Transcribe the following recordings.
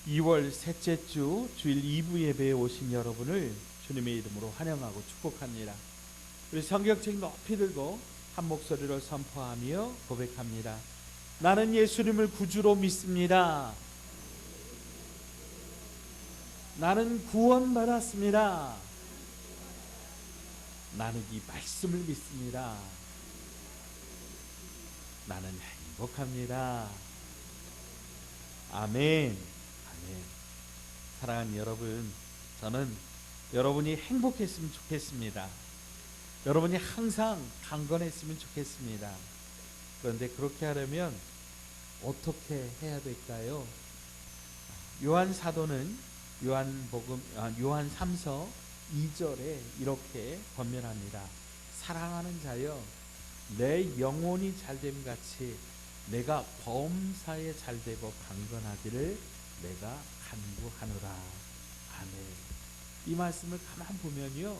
2월 셋째 주 주일 2부 예배에 오신 여러분을 주님의 이름으로 환영하고 축복합니다. 우리 성경책 높이 들고 한 목소리로 선포하며 고백합니다. 나는 예수님을 구주로 믿습니다. 나는 구원받았습니다. 나는 이 말씀을 믿습니다. 나는 행복합니다. 아멘. 아멘. 사랑하는 여러분, 저는 여러분이 행복했으면 좋겠습니다. 여러분이 항상 강건했으면 좋겠습니다. 그런데 그렇게 하려면 어떻게 해야 될까요? 요한 사도는 요한 3서 2절에 이렇게 권면합니다. 사랑하는 자여, 내 영혼이 잘됨 같이 내가 범사에 잘되고 강건하기를 내가 간구하노라. 아멘. 이 말씀을 가만 보면요,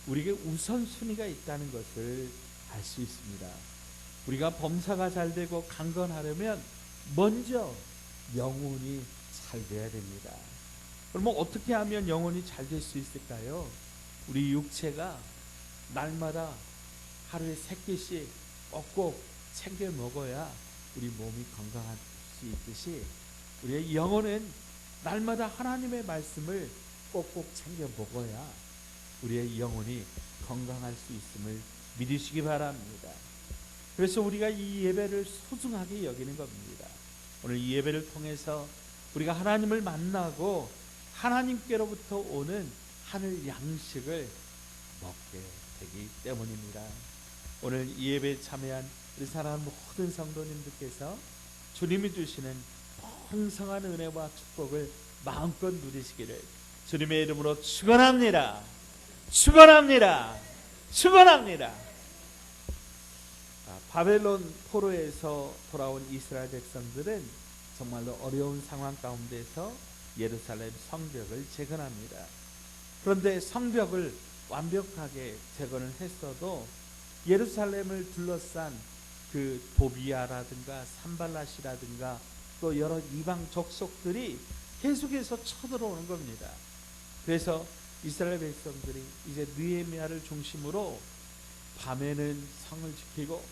우리에게 우선순위가 있다는 것을 알 수 있습니다. 우리가 범사가 잘되고 강건하려면 먼저 영혼이 잘돼야 됩니다. 그러면 어떻게 하면 영혼이 잘 될 수 있을까요? 우리 육체가 날마다 하루에 3끼씩 꼭꼭 챙겨 먹어야 우리 몸이 건강할 수 있듯이 우리의 영혼은 날마다 하나님의 말씀을 꼭꼭 챙겨 먹어야 우리의 영혼이 건강할 수 있음을 믿으시기 바랍니다. 그래서 우리가 이 예배를 소중하게 여기는 겁니다. 오늘 이 예배를 통해서 우리가 하나님을 만나고 하나님께로부터 오는 하늘 양식을 먹게 되기 때문입니다. 오늘 이 예배에 참여한 우리 사랑하는 모든 성도님들께서 주님이 주시는 풍성한 은혜와 축복을 마음껏 누리시기를 주님의 이름으로 축원합니다. 축원합니다. 축원합니다. 바벨론 포로에서 돌아온 이스라엘 백성들은 정말로 어려운 상황 가운데서 예루살렘 성벽을 재건합니다. 그런데 성벽을 완벽하게 재건을 했어도 예루살렘을 둘러싼 그 도비아라든가 산발랏이라든가 또 여러 이방 족속들이 계속해서 쳐들어오는 겁니다. 그래서 이스라엘 백성들이 이제 느헤미야를 중심으로 밤에는 성을 지키고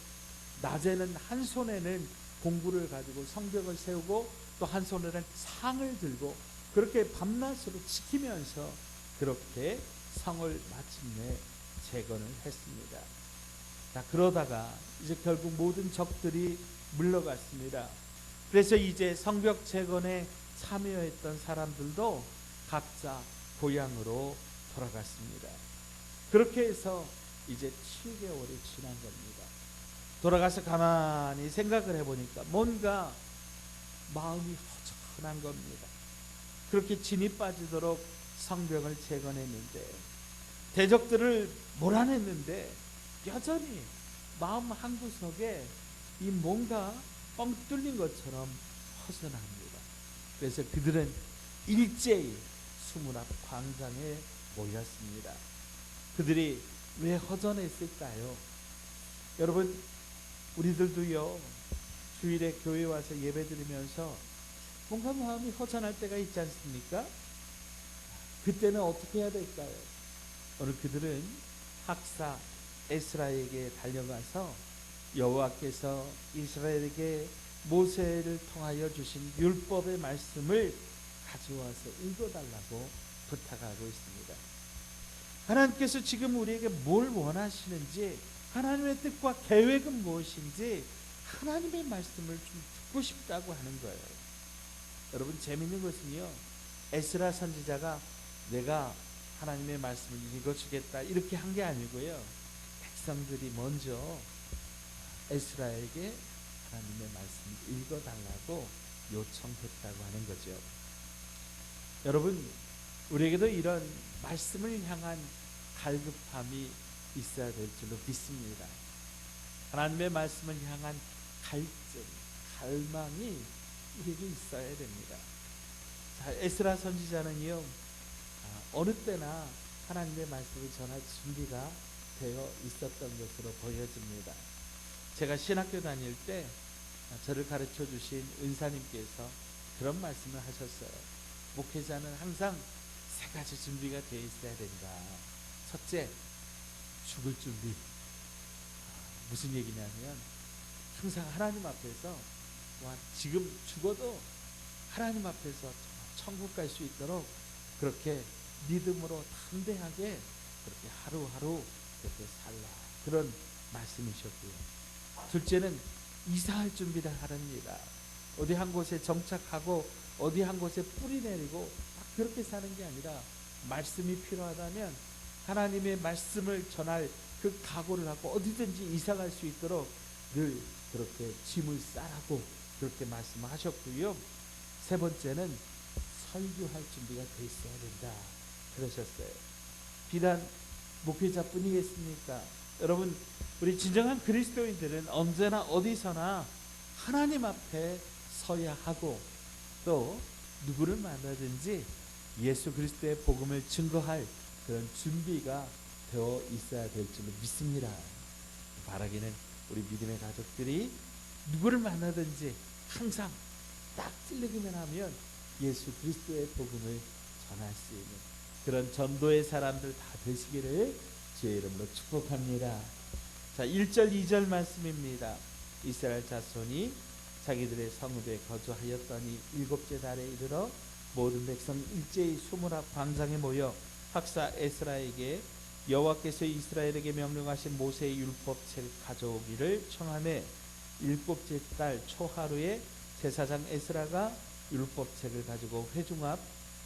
낮에는 한 손에는 공구를 가지고 성벽을 세우고 또 한 손에는 상을 들고 그렇게 밤낮으로 지키면서 그렇게 성을 마침내 재건을 했습니다. 자, 그러다가 이제 결국 모든 적들이 물러갔습니다. 그래서 이제 성벽 재건에 참여했던 사람들도 각자 고향으로 돌아갔습니다. 그렇게 해서 이제 7개월이 지난 겁니다. 돌아가서 가만히 생각을 해보니까 뭔가 마음이 허전한 겁니다. 그렇게 진이 빠지도록 성벽을 재건했는데 대적들을 몰아냈는데 여전히 마음 한구석에 이 뭔가 뻥 뚫린 것처럼 허전합니다. 그래서 그들은 일제히 수문 앞 광장에 모였습니다. 그들이 왜 허전했을까요? 여러분, 우리들도요, 주일에 교회 와서 예배 드리면서 뭔가 마음이 허전할 때가 있지 않습니까? 그때는 어떻게 해야 될까요? 오늘 그들은 학사 에스라에게 달려가서 여호와께서 이스라엘에게 모세를 통하여 주신 율법의 말씀을 가져와서 읽어달라고 부탁하고 있습니다. 하나님께서 지금 우리에게 뭘 원하시는지, 하나님의 뜻과 계획은 무엇인지 하나님의 말씀을 좀 듣고 싶다고 하는 거예요. 여러분, 재밌는 것은요, 에스라 선지자가 내가 하나님의 말씀을 읽어주겠다 이렇게 한 게 아니고요, 백성들이 먼저 에스라에게 하나님의 말씀을 읽어달라고 요청했다고 하는 거죠. 여러분, 우리에게도 이런 말씀을 향한 갈급함이 있어야 될 줄로 믿습니다. 하나님의 말씀을 향한 갈증, 갈망이 우리에게 있어야 됩니다. 자, 에스라 선지자는요, 어느 때나 하나님의 말씀을 전할 준비가 되어 있었던 것으로 보여집니다. 제가 신학교 다닐 때 저를 가르쳐 주신 은사님께서 그런 말씀을 하셨어요. 목회자는 항상 세 가지 준비가 되어 있어야 된다. 첫째, 죽을 준비. 무슨 얘기냐면 항상 하나님 앞에서 지금 죽어도 하나님 앞에서 천국 갈 수 있도록 그렇게 믿음으로 담대하게 그렇게 하루하루 그렇게 살라. 그런 말씀이셨고요. 둘째는 이사할 준비를 하랍니다. 어디 한 곳에 정착하고 어디 한 곳에 뿌리 내리고 그렇게 사는 게 아니라 말씀이 필요하다면 하나님의 말씀을 전할 그 각오를 하고 어디든지 이사 갈 수 있도록 늘 그렇게 짐을 싸라고 그렇게 말씀하셨고요. 세 번째는 설교할 준비가 돼 있어야 된다 그러셨어요. 비단 목회자뿐이겠습니까? 여러분, 우리 진정한 그리스도인들은 언제나 어디서나 하나님 앞에 서야 하고 또 누구를 만나든지 예수 그리스도의 복음을 증거할 그런 준비가 되어 있어야 될 줄로 믿습니다. 바라기는 우리 믿음의 가족들이 누구를 만나든지 항상 딱 찔리기만 하면 예수 그리스도의 복음을 전할 수 있는 그런 전도의 사람들 다 되시기를 주의 이름으로 축복합니다. 자, 1절 2절 말씀입니다. 이스라엘 자손이 자기들의 성읍에 거주하였더니 일곱째 달에 이르러 모든 백성 일제히 수문 앞 광장에 모여 학사 에스라에게 여호와께서 이스라엘에게 명령하신 모세의 율법책을 가져오기를 청하매 일곱째 달 초하루에 제사장 에스라가 율법책을 가지고 회중 앞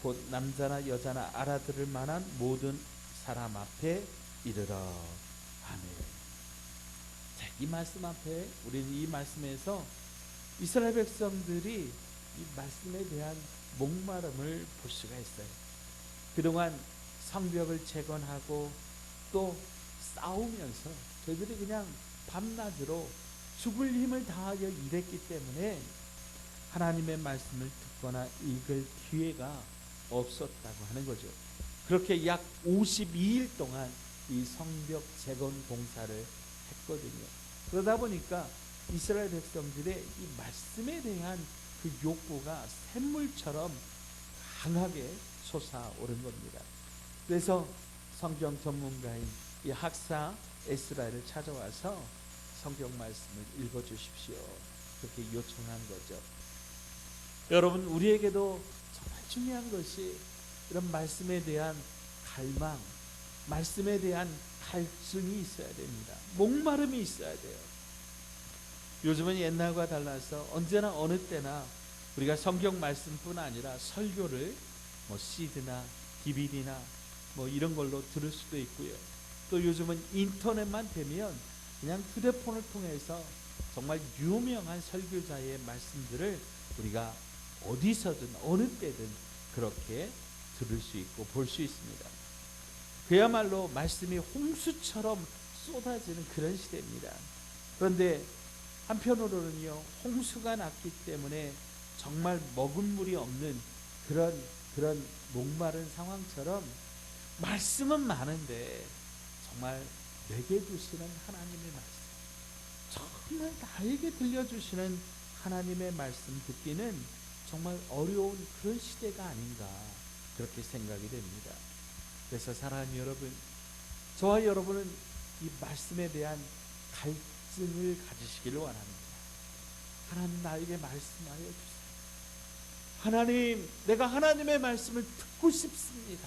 곧 남자나 여자나 알아들을 만한 모든 사람 앞에 이르러. 아멘. 자, 이 말씀 앞에 우리는 이 말씀에서 이스라엘 백성들이 이 말씀에 대한 목마름을 볼 수가 있어요. 그동안 성벽을 재건하고 또 싸우면서 저희들이 그냥 밤낮으로 죽을 힘을 다하여 일했기 때문에 하나님의 말씀을 듣거나 읽을 기회가 없었다고 하는 거죠. 그렇게 약 52일 동안 이 성벽 재건 공사를 했거든요. 그러다 보니까 이스라엘 백성들의 이 말씀에 대한 그 욕구가 샘물처럼 강하게 솟아오른 겁니다. 그래서 성경 전문가인 이 학사 에스라를 찾아와서 성경 말씀을 읽어주십시오. 그렇게 요청한 거죠. 여러분, 우리에게도 정말 중요한 것이 이런 말씀에 대한 갈망, 말씀에 대한 갈증이 있어야 됩니다. 목마름이 있어야 돼요. 요즘은 옛날과 달라서 언제나 어느 때나 우리가 성경 말씀뿐 아니라 설교를 CD나 DVD나 이런 걸로 들을 수도 있고요. 또 요즘은 인터넷만 되면 그냥 휴대폰을 통해서 정말 유명한 설교자의 말씀들을 우리가 어디서든 어느 때든 그렇게 들을 수 있고 볼 수 있습니다. 그야말로 말씀이 홍수처럼 쏟아지는 그런 시대입니다. 그런데 한편으로는요, 홍수가 났기 때문에 정말 먹은 물이 없는 그런 목마른 상황처럼 말씀은 많은데 정말 내게 주시는 하나님의 말씀, 정말 나에게 들려주시는 하나님의 말씀 듣기는 정말 어려운 그런 시대가 아닌가 그렇게 생각이 됩니다. 그래서 사랑하는 여러분, 저와 여러분은 이 말씀에 대한 갈증을 가지시기를 원합니다. 하나님, 나에게 말씀하여 주세요. 하나님, 내가 하나님의 말씀을 듣고 싶습니다.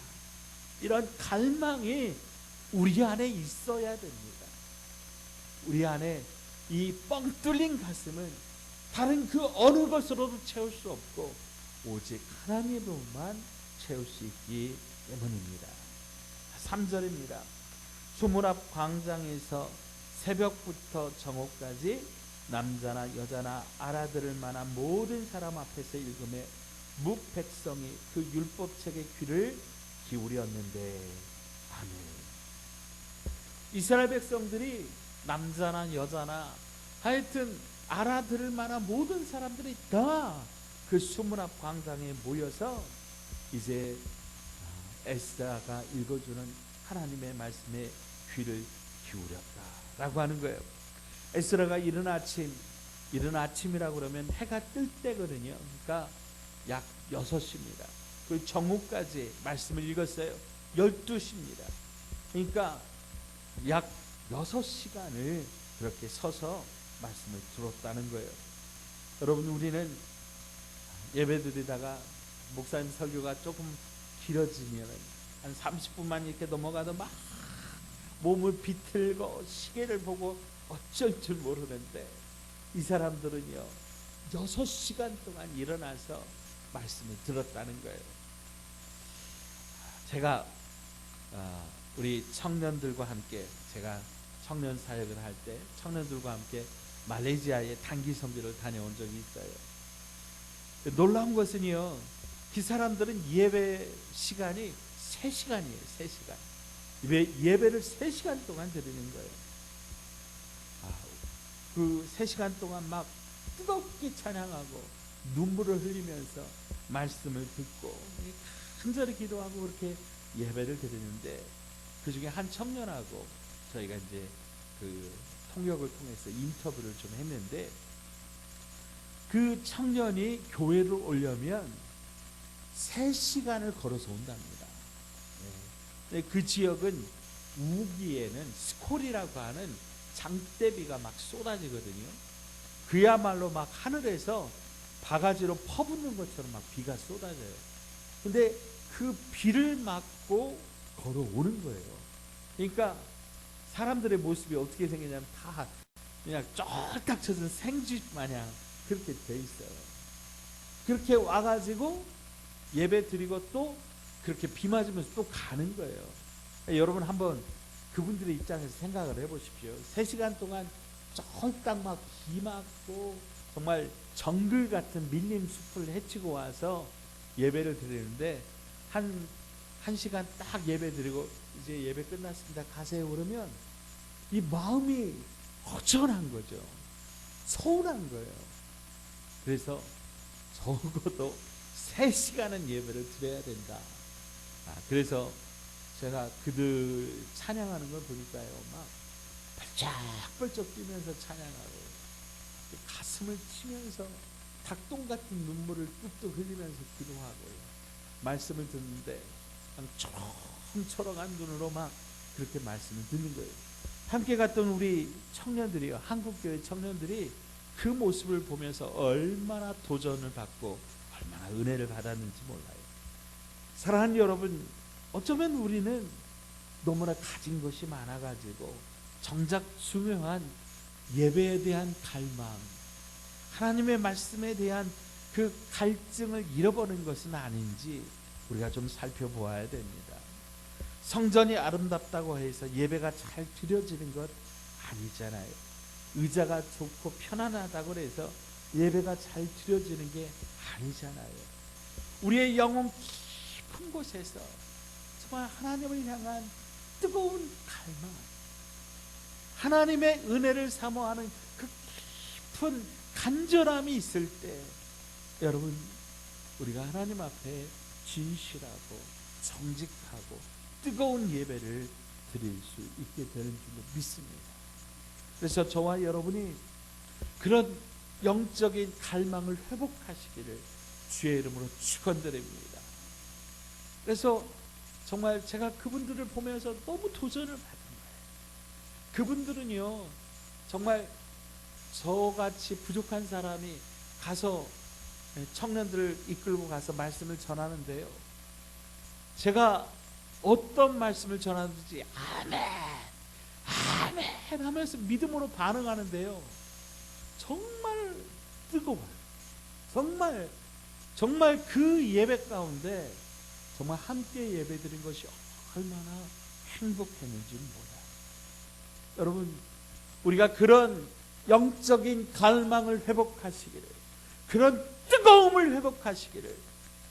이런 갈망이 우리 안에 있어야 됩니다. 우리 안에 이 뻥 뚫린 가슴은 다른 그 어느 것으로도 채울 수 없고 오직 하나님으로만 채울 수 있기 때문입니다. 3절입니다. 수문 앞 광장에서 새벽부터 정오까지 남자나 여자나 알아들을 만한 모든 사람 앞에서 읽음에 뭇 백성이 그 율법책의 귀를 기울였는데. 아멘. 이스라엘 백성들이 남자나 여자나 하여튼 알아들을 만한 모든 사람들이 다 그 수문 앞 광장에 모여서 이제 에스라가 읽어주는 하나님의 말씀에 귀를 기울였다라고 하는 거예요. 에스라가 이른 아침이라고 그러면 해가 뜰 때거든요. 그러니까 약 6시입니다. 그리고 정오까지 말씀을 읽었어요. 12시입니다. 그러니까 약 6시간을 그렇게 서서 말씀을 들었다는 거예요. 여러분, 우리는 예배드리다가 목사님 설교가 조금 길어지면 한 30분만 이렇게 넘어가도 막 몸을 비틀고 시계를 보고 어쩔 줄 모르는데, 이 사람들은요 6시간 동안 일어나서 말씀을 들었다는 거예요. 제가 우리 청년들과 함께, 제가 청년 사역을 할 때 청년들과 함께 말레이시아에 단기 선교를 다녀온 적이 있어요. 놀라운 것은요, 그 사람들은 예배 시간이 3시간이에요. 3시간. 예배를 3시간 동안 드리는 거예요. 그 3시간 동안 막 뜨겁게 찬양하고 눈물을 흘리면서 말씀을 듣고 간절히 기도하고 그렇게 예배를 드리는데, 그 중에 한 청년하고 저희가 이제 그 통역을 통해서 인터뷰를 좀 했는데, 그 청년이 교회를 오려면 3시간을 걸어서 온답니다. 그 지역은 우기에는 스콜이라고 하는 장대비가 막 쏟아지거든요. 그야말로 막 하늘에서 바가지로 퍼붓는 것처럼 막 비가 쏟아져요. 근데 그 비를 맞고 걸어오는 거예요. 그러니까 사람들의 모습이 어떻게 생기냐면 다 그냥 쫄딱 젖은 생쥐 마냥 그렇게 돼 있어요. 그렇게 와가지고 예배 드리고 또 그렇게 비 맞으면서 또 가는 거예요. 여러분, 한번 그분들의 입장에서 생각을 해보십시오. 3시간 동안 쫄딱 막 비 맞고 정말 정글 같은 밀림 숲을 헤치고 와서 예배를 드리는데, 한 시간 딱 예배 드리고 이제 예배 끝났습니다, 가세요 그러면 이 마음이 허전한 거죠. 서운한 거예요. 그래서 적어도 3시간은 예배를 드려야 된다. 그래서 제가 그들 찬양하는 걸 보니까요, 막 벌쩍벌쩍 뛰면서 찬양하고 가슴을 치면서 닭똥 같은 눈물을 뚝뚝 흘리면서 기도하고요, 말씀을 듣는데 초롱초롱한 눈으로 막 그렇게 말씀을 듣는 거예요. 함께 갔던 우리 청년들이요, 한국교회 청년들이 그 모습을 보면서 얼마나 도전을 받고 얼마나 은혜를 받았는지 몰라요. 사랑하는 여러분, 어쩌면 우리는 너무나 가진 것이 많아가지고 정작 중요한 예배에 대한 갈망, 하나님의 말씀에 대한 그 갈증을 잃어버린 것은 아닌지 우리가 좀 살펴보아야 됩니다. 성전이 아름답다고 해서 예배가 잘 드려지는 것 아니잖아요. 의자가 좋고 편안하다고 해서 예배가 잘 드려지는 게 아니잖아요. 우리의 영혼 깊은 곳에서 정말 하나님을 향한 뜨거운 갈망, 하나님의 은혜를 사모하는 그 깊은 간절함이 있을 때, 여러분, 우리가 하나님 앞에 진실하고 정직하고 뜨거운 예배를 드릴 수 있게 되는 줄로 믿습니다. 그래서 저와 여러분이 그런 영적인 갈망을 회복하시기를 주의 이름으로 축원드립니다. 그래서 정말 제가 그분들을 보면서 너무 도전을 받은 거예요. 그분들은요, 정말 저같이 부족한 사람이 가서 청년들을 이끌고 가서 말씀을 전하는데요, 제가 어떤 말씀을 전하는지 아멘 아멘 하면서 믿음으로 반응하는데요, 정말 뜨거워요. 정말 그 예배 가운데 정말 함께 예배드린 것이 얼마나 행복했는지 몰라요. 여러분, 우리가 그런 영적인 갈망을 회복하시기를, 그런 뜨거움을 회복하시기를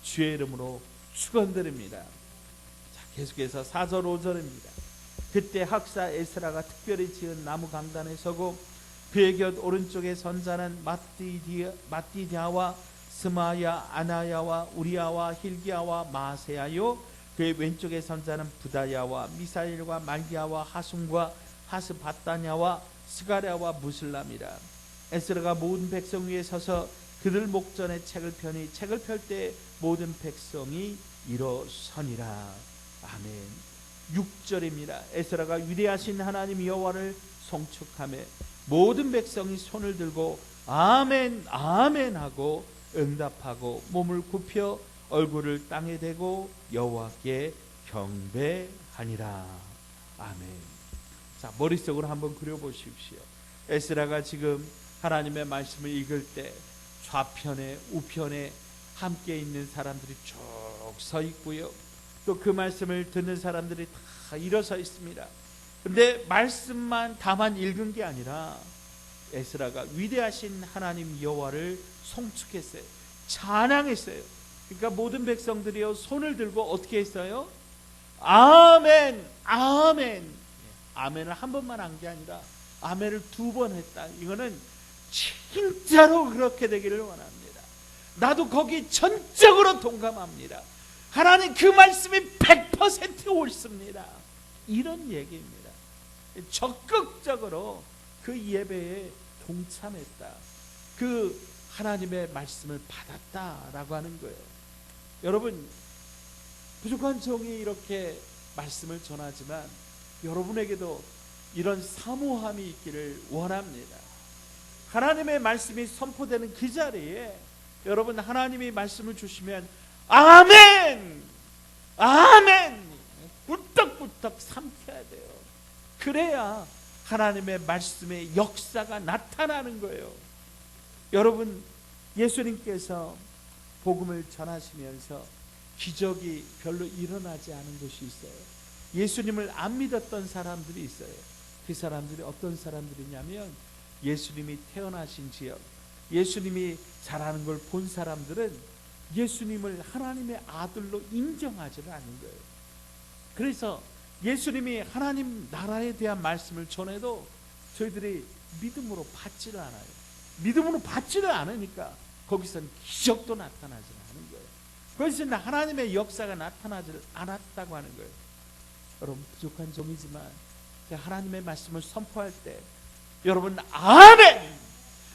주의 이름으로 축원드립니다. 자, 계속해서 4절 5절입니다. 그때 학사 에스라가 특별히 지은 나무 강단에 서고 그의 곁 오른쪽에 선자는 마띠디아와 스마야, 아나야와 우리야와 힐기야와 마세야요, 그의 왼쪽에 선자는 부다야와 미사일과 말기야와 하숨과 하스바타냐와 스가랴와 무슬람이라. 에스라가 모든 백성 위에 서서 그들 목전에 책을 펴니 책을 펼 때 모든 백성이 일어서니라. 아멘. 6절입니다. 에스라가 위대하신 하나님 여호와를 송축하며 모든 백성이 손을 들고 아멘 아멘 하고 응답하고 몸을 굽혀 얼굴을 땅에 대고 여호와께 경배하니라. 아멘. 자, 머릿속으로 한번 그려보십시오. 에스라가 지금 하나님의 말씀을 읽을 때 좌편에 우편에 함께 있는 사람들이 쭉 서 있고요, 또 그 말씀을 듣는 사람들이 다 일어서 있습니다. 그런데 말씀만 다만 읽은 게 아니라 에스라가 위대하신 하나님 여호와를 송축했어요. 찬양했어요. 그러니까 모든 백성들이요 손을 들고 어떻게 했어요? 아멘 아멘. 아멘을 한 번만 한 게 아니라 아멘을 2번 했다. 이거는 진짜로 그렇게 되기를 원합니다. 나도 거기 전적으로 동감합니다. 하나님 그 말씀이 100% 옳습니다. 이런 얘기입니다. 적극적으로 그 예배에 동참했다. 그 하나님의 말씀을 받았다라고 하는 거예요. 여러분, 부족한 종이 이렇게 말씀을 전하지만 여러분에게도 이런 사모함이 있기를 원합니다. 하나님의 말씀이 선포되는 그 자리에 여러분 하나님이 말씀을 주시면 아멘 아멘 꿀떡꿀떡 삼켜야 돼요. 그래야 하나님의 말씀의 역사가 나타나는 거예요. 여러분, 예수님께서 복음을 전하시면서 기적이 별로 일어나지 않은 곳이 있어요. 예수님을 안 믿었던 사람들이 있어요. 그 사람들이 어떤 사람들이냐면 예수님이 태어나신 지역, 예수님이 자라는 걸 본 사람들은 예수님을 하나님의 아들로 인정하지를 않는 거예요. 그래서 예수님이 하나님 나라에 대한 말씀을 전해도 저희들이 믿음으로 받지를 않아요. 믿음으로 받지를 않으니까 거기서는 기적도 나타나지 않는 거예요. 그래서 하나님의 역사가 나타나지 않았다고 하는 거예요. 여러분, 부족한 종이지만 하나님의 말씀을 선포할 때 여러분 아멘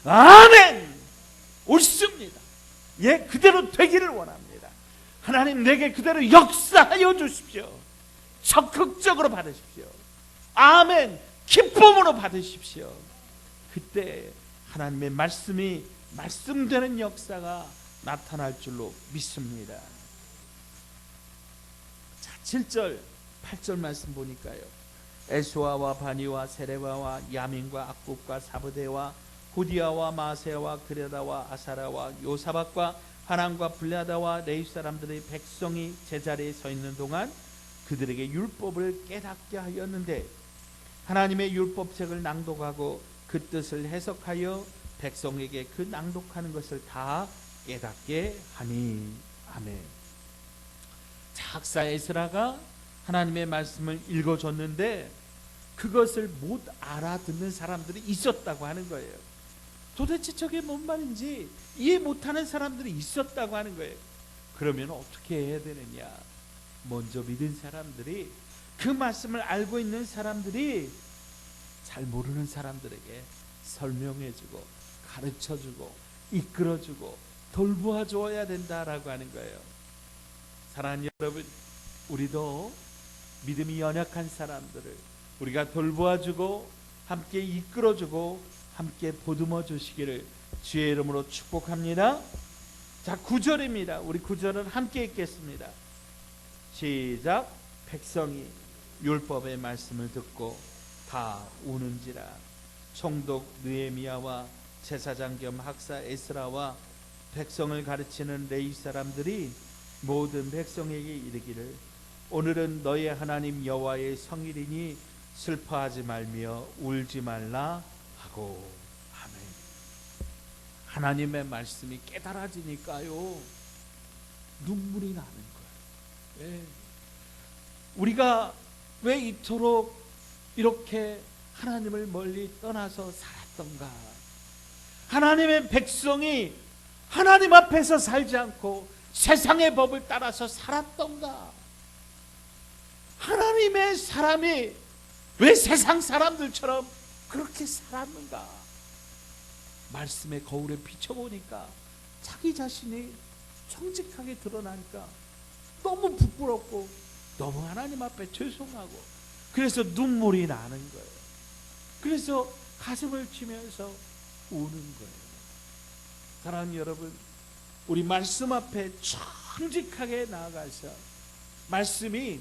아멘 옳습니다. 예, 그대로 되기를 원합니다. 하나님 내게 그대로 역사하여 주십시오. 적극적으로 받으십시오. 아멘 기쁨으로 받으십시오. 그때 하나님의 말씀이 말씀되는 역사가 나타날 줄로 믿습니다. 자, 7절 8절 말씀 보니까요, 에스와와 바니와 세레와와 야민과 악국과 사브대와 후디아와 마세와 그레다와 아사라와 요사박과 하난과 블레다와 레위 사람들의 백성이 제자리에 서 있는 동안 그들에게 율법을 깨닫게 하였는데 하나님의 율법책을 낭독하고 그 뜻을 해석하여 백성에게 그 낭독하는 것을 다 깨닫게 하니. 아멘. 작사 에스라가 하나님의 말씀을 읽어줬는데 그것을 못 알아듣는 사람들이 있었다고 하는 거예요. 도대체 저게 뭔 말인지 이해 못하는 사람들이 있었다고 하는 거예요. 그러면 어떻게 해야 되느냐? 먼저 믿은 사람들이, 그 말씀을 알고 있는 사람들이 잘 모르는 사람들에게 설명해주고 가르쳐주고 이끌어주고 돌보아 줘야 된다라고 하는 거예요. 사랑하는 여러분, 우리도 믿음이 연약한 사람들을 우리가 돌보아주고 함께 이끌어주고 함께 보듬어 주시기를 주의 이름으로 축복합니다. 자, 9절입니다. 우리 9절은 함께 읽겠습니다. 시작. 백성이 율법의 말씀을 듣고 다 우는지라. 총독 느헤미야와 제사장 겸 학사 에스라와 백성을 가르치는 레위 사람들이 모든 백성에게 이르기를 오늘은 너의 하나님 여호와의 성일이니 슬퍼하지 말며 울지 말라 하고. 아멘. 하나님의 말씀이 깨달아지니까요 눈물이 나는 거예요. 예. 우리가 왜 이토록 이렇게 하나님을 멀리 떠나서 살았던가? 하나님의 백성이 하나님 앞에서 살지 않고 세상의 법을 따라서 살았던가? 하나님의 사람이 왜 세상 사람들처럼 그렇게 살았는가? 말씀의 거울에 비춰보니까 자기 자신이 정직하게 드러나니까 너무 부끄럽고 너무 하나님 앞에 죄송하고 그래서 눈물이 나는 거예요. 그래서 가슴을 치면서 우는 거예요. 사랑하는 여러분, 우리 말씀 앞에 정직하게 나아가서 말씀이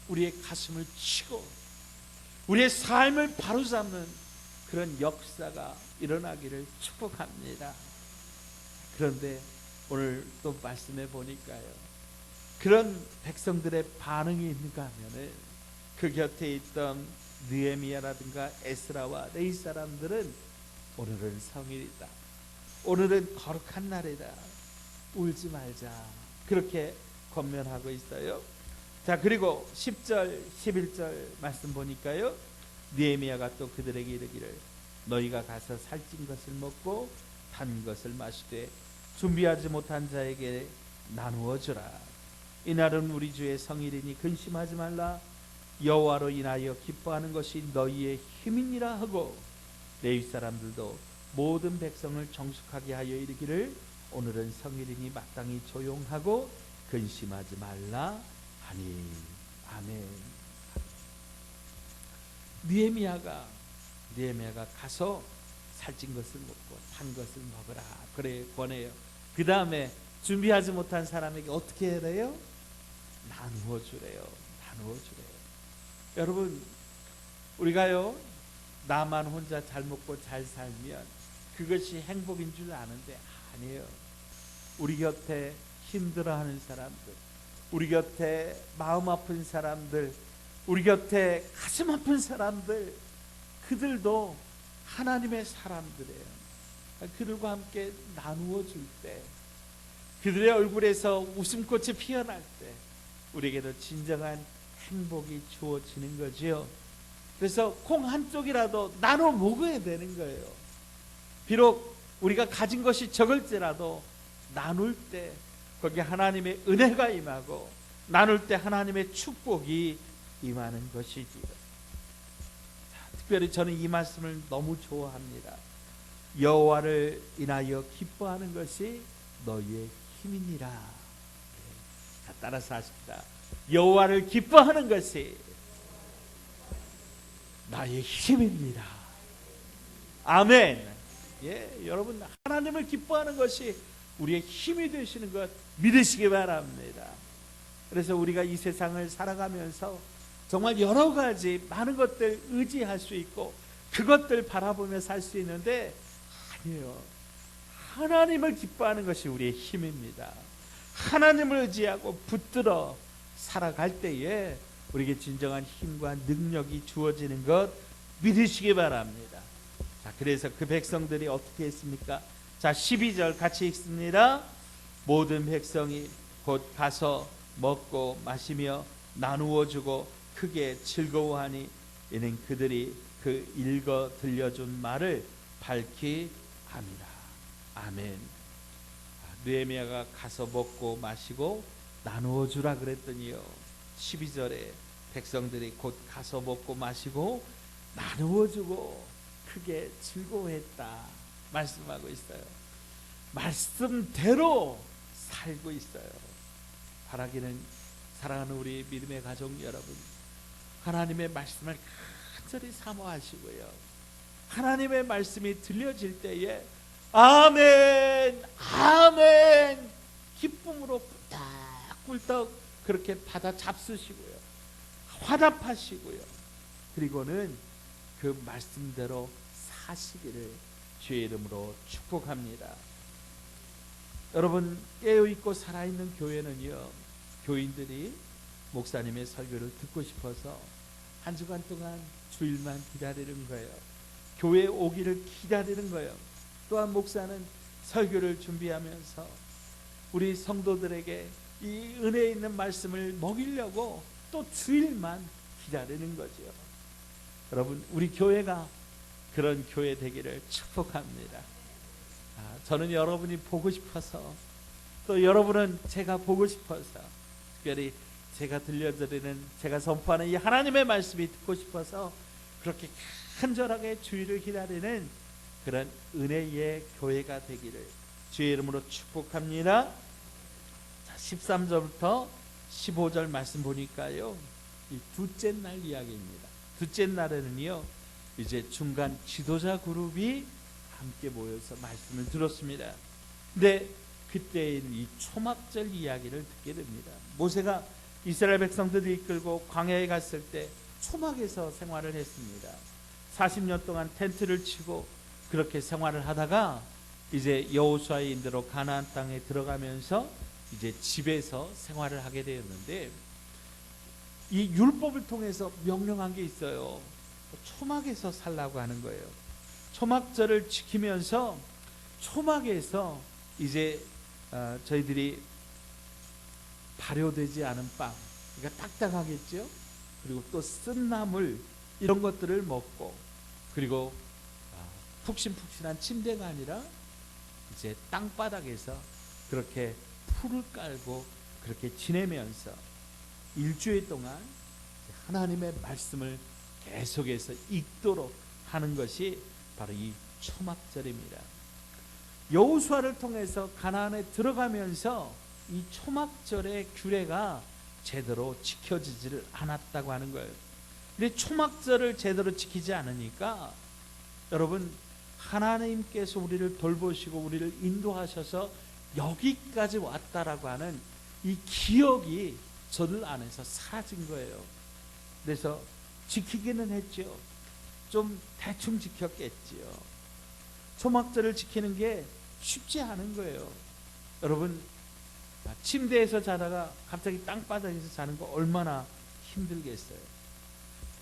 우리의 가슴을 치고 우리의 삶을 바로잡는 그런 역사가 일어나기를 축복합니다. 그런데 오늘 또 말씀해 보니까요, 그런 백성들의 반응이 있는가 하면은 그 곁에 있던 느헤미야라든가 에스라와 레위 사람들은 오늘은 성일이다, 오늘은 거룩한 날이다, 울지 말자, 그렇게 권면하고 있어요. 자, 그리고 10절 11절 말씀 보니까요, 느헤미야가 또 그들에게 이르기를 너희가 가서 살찐 것을 먹고 단 것을 마시되 준비하지 못한 자에게 나누어 주라. 이날은 우리 주의 성일이니 근심하지 말라. 여호와로 인하여 기뻐하는 것이 너희의 힘이니라 하고 레위 사람들도 모든 백성을 정숙하게 하여 이르기를 오늘은 성일이니 마땅히 조용하고 근심하지 말라 하니. 아멘. 느헤미야가 가서 살찐 것을 먹고 탄 것을 먹으라, 그래 권해요. 그 다음에 준비하지 못한 사람에게 어떻게 해래요? 나누어 주래요. 여러분, 우리가요 나만 혼자 잘 먹고 잘 살면 그것이 행복인 줄 아는데 아니에요. 우리 곁에 힘들어하는 사람들, 우리 곁에 마음 아픈 사람들, 우리 곁에 가슴 아픈 사람들, 그들도 하나님의 사람들이에요. 그들과 함께 나누어 줄 때, 그들의 얼굴에서 웃음꽃이 피어날 때 우리에게도 진정한 행복이 주어지는 거지요. 그래서 콩 한 쪽이라도 나눠 먹어야 되는 거예요. 비록 우리가 가진 것이 적을지라도 나눌 때 거기 하나님의 은혜가 임하고 나눌 때 하나님의 축복이 임하는 것이지요. 특별히 저는 이 말씀을 너무 좋아합니다. 여호와를 인하여 기뻐하는 것이 너희의 힘이니라. 자, 따라서 하십시다. 여호와를 기뻐하는 것이 나의 힘입니다. 아멘. 예, 여러분, 하나님을 기뻐하는 것이 우리의 힘이 되시는 것 믿으시기 바랍니다. 그래서 우리가 이 세상을 살아가면서 정말 여러 가지 많은 것들 의지할 수 있고 그것들 바라보며 살 수 있는데 아니에요. 하나님을 기뻐하는 것이 우리의 힘입니다. 하나님을 의지하고 붙들어 살아갈 때에 우리에게 진정한 힘과 능력이 주어지는 것 믿으시기 바랍니다. 자, 그래서 그 백성들이 어떻게 했습니까? 자, 12절 같이 읽습니다. 모든 백성이 곧 가서 먹고 마시며 나누어 주고 크게 즐거워하니 이는 그들이 그 읽어 들려준 말을 밝히 합니다. 아멘. 느헤미야가 가서 먹고 마시고 나누어 주라 그랬더니요, 12절에 백성들이 곧 가서 먹고 마시고 나누어 주고 크게 즐거워했다 말씀하고 있어요. 말씀대로 살고 있어요. 바라기는 사랑하는 우리 믿음의 가족 여러분, 하나님의 말씀을 간절히 사모하시고요, 하나님의 말씀이 들려질 때에 아멘, 아멘 기쁨으로 꿀떡꿀떡 그렇게 받아 잡수시고요, 화답하시고요, 그리고는 그 말씀대로 사시기를 주의 이름으로 축복합니다. 여러분, 깨어있고 살아있는 교회는요, 교인들이 목사님의 설교를 듣고 싶어서 한 주간 동안 주일만 기다리는 거예요. 교회에 오기를 기다리는 거예요. 또한 목사는 설교를 준비하면서 우리 성도들에게 이 은혜 있는 말씀을 먹이려고 또 주일만 기다리는 거죠. 여러분, 우리 교회가 그런 교회 되기를 축복합니다. 저는 여러분이 보고 싶어서, 또 여러분은 제가 보고 싶어서, 특별히 제가 들려드리는, 제가 선포하는 이 하나님의 말씀이 듣고 싶어서 그렇게 간절하게 주일을 기다리는 그런 은혜의 교회가 되기를 주의 이름으로 축복합니다. 자, 13절부터 15절 말씀 보니까요, 이 둘째 날 이야기입니다. 둘째 날에는요, 이제 중간 지도자 그룹이 함께 모여서 말씀을 들었습니다. 근데 그때 이 초막절 이야기를 듣게 됩니다. 모세가 이스라엘 백성들을 이끌고 광야에 갔을 때 초막에서 생활을 했습니다. 40년 동안 텐트를 치고 그렇게 생활을 하다가 이제 여호수아의 인도로 가나안 땅에 들어가면서 이제 집에서 생활을 하게 되었는데, 이 율법을 통해서 명령한 게 있어요. 초막에서 살라고 하는 거예요. 초막절을 지키면서 초막에서 이제 저희들이 발효되지 않은 빵, 그러니까 딱딱하겠죠. 그리고 또 쓴 나물 이런 것들을 먹고, 그리고 푹신푹신한 침대가 아니라 이제 땅바닥에서 그렇게 풀을 깔고 그렇게 지내면서 일주일 동안 하나님의 말씀을 계속해서 읽도록 하는 것이 바로 이 초막절입니다. 여호수아를 통해서 가나안에 들어가면서 이 초막절의 규례가 제대로 지켜지지를 않았다고 하는 거예요. 근데 초막절을 제대로 지키지 않으니까 여러분, 하나님께서 우리를 돌보시고 우리를 인도하셔서 여기까지 왔다라고 하는 이 기억이 저들 안에서 사라진 거예요. 그래서 지키기는 했죠. 좀 대충 지켰겠지요. 초막절을 지키는 게 쉽지 않은 거예요. 여러분, 침대에서 자다가 갑자기 땅바닥에서 자는 거 얼마나 힘들겠어요.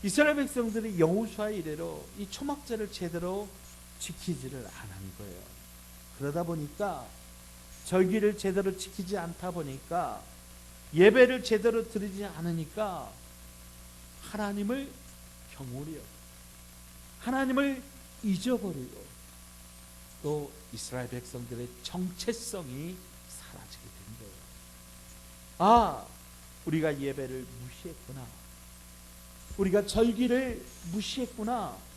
이스라엘 백성들이 여호수아 이래로 이 초막절을 제대로 지키지를 않은 거예요. 그러다 보니까 절기를 제대로 지키지 않다 보니까 예배를 제대로 드리지 않으니까 하나님을 경홀히 여기고 하나님을 잊어버리고 또 이스라엘 백성들의 정체성이 사라지게 된 거예요. 아, 우리가 예배를 무시했구나. 우리가 절기를 무시했구나.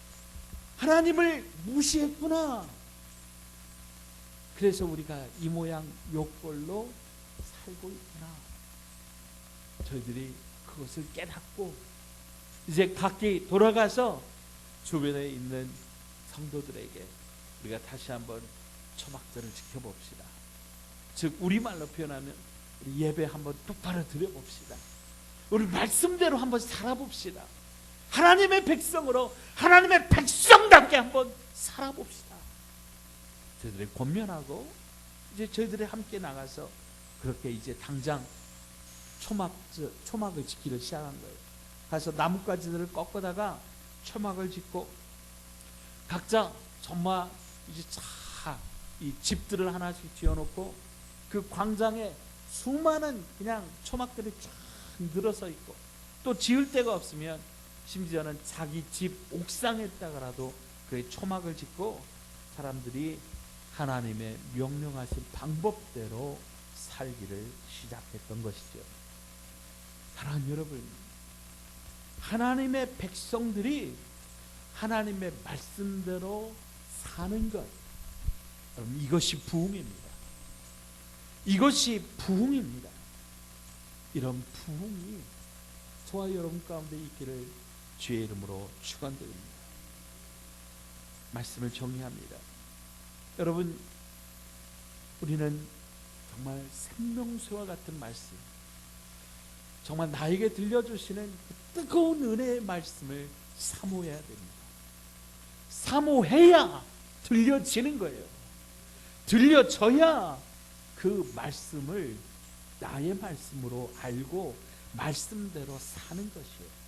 하나님을 무시했구나. 그래서 우리가 이 모양 요꼴로 살고 있구나. 저희들이 그것을 깨닫고 이제 각기 돌아가서 주변에 있는 성도들에게 우리가 다시 한번 초막절을 지켜봅시다. 즉 우리말로 표현하면 우리 예배 한번 똑바로 드려봅시다. 우리 말씀대로 한번 살아봅시다. 하나님의 백성으로 하나님의 백성답게 한번 살아봅시다. 저희들이 권면하고 이제 저희들이 함께 나가서 그렇게 이제 당장 초막을 짓기를 시작한 거예요. 가서 나뭇가지들을 꺾어다가 초막을 짓고 각자 정말 이제 이 집들을 하나씩 지어놓고 그 광장에 수많은 그냥 초막들이 쫙 늘어서 있고 또 지을 데가 없으면 심지어는 자기 집 옥상에다가라도 그 초막을 짓고 사람들이 하나님의 명령하신 방법대로 살기를 시작했던 것이죠. 사랑하는 여러분, 하나님의 백성들이 하나님의 말씀대로 사는 것, 여러분, 이것이 부흥입니다. 이것이 부흥입니다. 이런 부흥이 저와 여러분 가운데 있기를 주의 이름으로 축원드립니다. 말씀을 정리합니다. 여러분, 우리는 정말 생명수와 같은 말씀, 정말 나에게 들려주시는 그 뜨거운 은혜의 말씀을 사모해야 됩니다. 사모해야 들려지는 거예요. 들려져야 그 말씀을 나의 말씀으로 알고 말씀대로 사는 것이에요.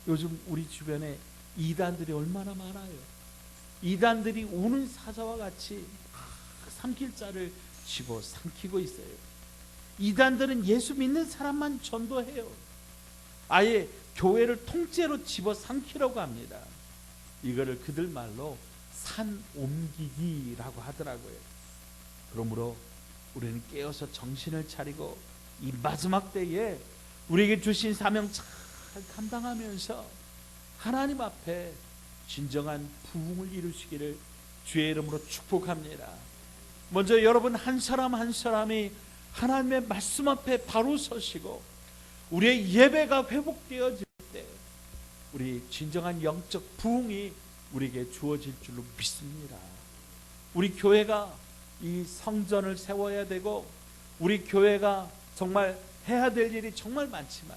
요즘 우리 주변에 이단들이 얼마나 많아요. 이단들이 우는 사자와 같이 삼킬 자를 집어 삼키고 있어요. 이단들은 예수 믿는 사람만 전도해요. 아예 교회를 통째로 집어 삼키려고 합니다. 이거를 그들 말로 산 옮기기라고 하더라고요. 그러므로 우리는 깨어서 정신을 차리고 이 마지막 때에 우리에게 주신 사명 잘 감당하면서 하나님 앞에 진정한 부흥을 이루시기를 주의 이름으로 축복합니다. 먼저 여러분 한 사람 한 사람이 하나님의 말씀 앞에 바로 서시고 우리의 예배가 회복되어질 때 우리 진정한 영적 부흥이 우리에게 주어질 줄로 믿습니다. 우리 교회가 이 성전을 세워야 되고 우리 교회가 정말 해야 될 일이 정말 많지만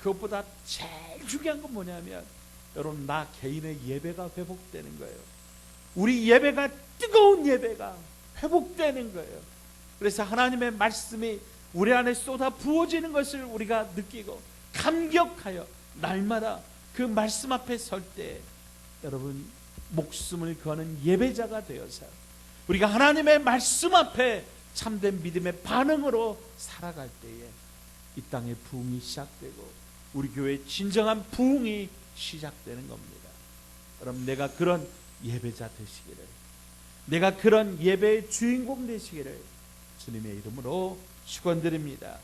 그것보다 제일 중요한 건 뭐냐면 여러분 나 개인의 예배가 회복되는 거예요. 우리 예배가 뜨거운 예배가 회복되는 거예요. 그래서 하나님의 말씀이 우리 안에 쏟아 부어지는 것을 우리가 느끼고 감격하여 날마다 그 말씀 앞에 설 때 여러분 목숨을 거는 예배자가 되어서 우리가 하나님의 말씀 앞에 참된 믿음의 반응으로 살아갈 때에 이 땅의 부흥이 시작되고 우리 교회의 진정한 부흥이 시작되는 겁니다. 여러분 내가 그런 예배자 되시기를, 내가 그런 예배의 주인공 되시기를 주님의 이름으로 축원드립니다.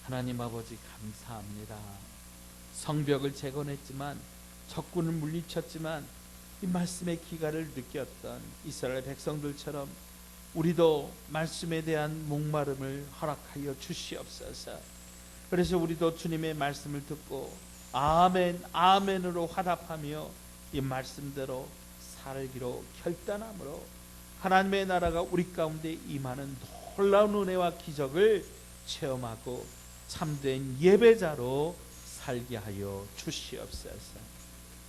하나님 아버지 감사합니다. 성벽을 재건했지만 적군을 물리쳤지만 이 말씀의 기가를 느꼈던 이스라엘 백성들처럼 우리도 말씀에 대한 목마름을 허락하여 주시옵소서. 그래서 우리도 주님의 말씀을 듣고 아멘 아멘으로 화답하며 이 말씀대로 살기로 결단함으로 하나님의 나라가 우리 가운데 임하는 놀라운 은혜와 기적을 체험하고 참된 예배자로 살게 하여 주시옵소서.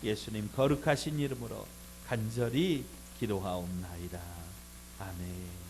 예수님 거룩하신 이름으로 간절히 기도하옵나이다. 아멘.